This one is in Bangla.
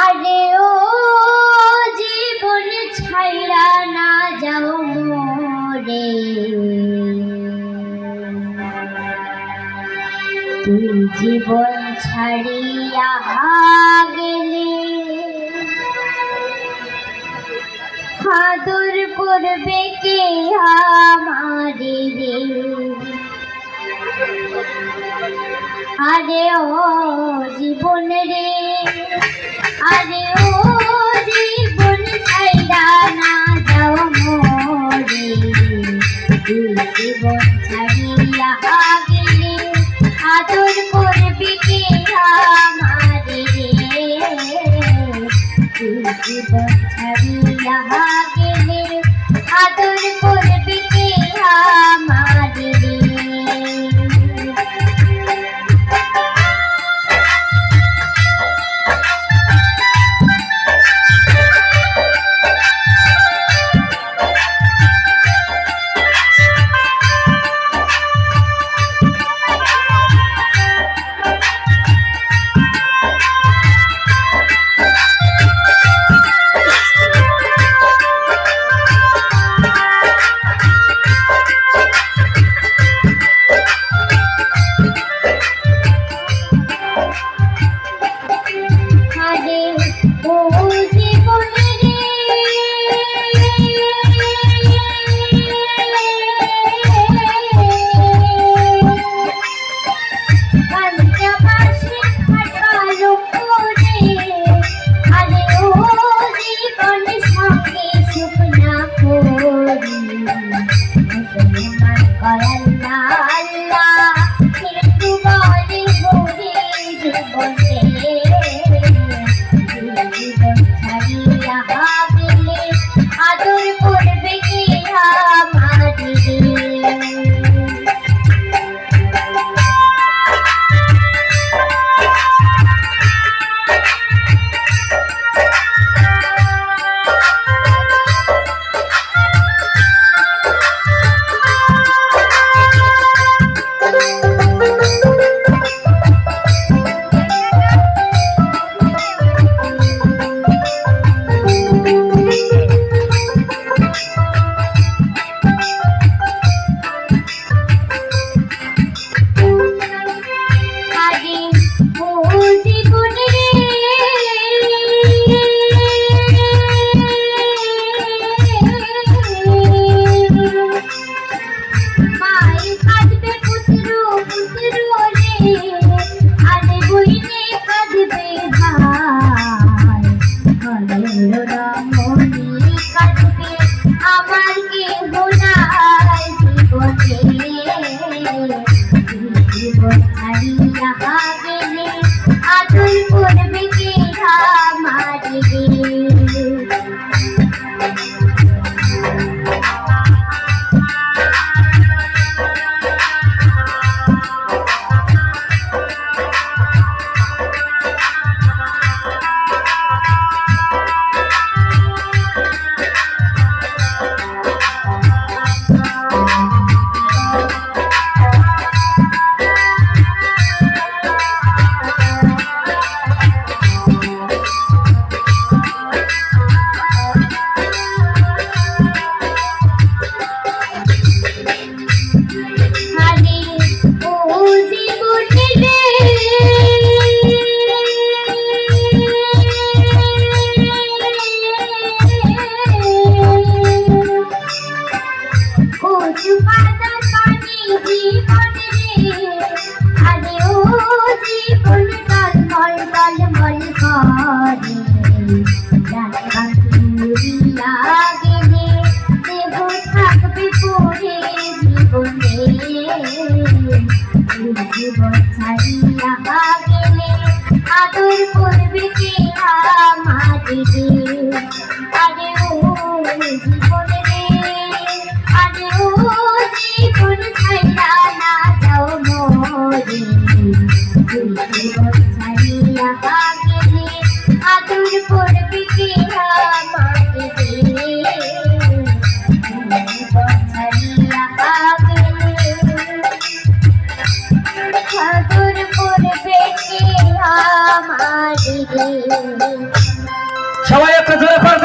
আরে ও জীবন ছাইড়া না যাও মোরে, তুই জীবন ছাড়িয়া গেলে আদর করবে কে আমারে রে। আরে ও জীবন রে, আরে ও জীবন ছাইড়া না যাও মোরে, তুই জীবন ছাড়িয়া গেলে আদর করবে কে আমারে রে। তুই জীবন ছাড়িয়া গেলে আদর করবে কে আমারে রে। জীবন ছাড়িয়া গেলে আদর করবে কে আমারে রে। আরে ও জীবন রে, আরে ও জীবন ছাড়িয়া না যাও মোরে, তুই জীবন ছাড়িয়া গেলে আদর করবে কে আমারে রে। জীবন ছাড়িয়া আদর করবে কে আমার রে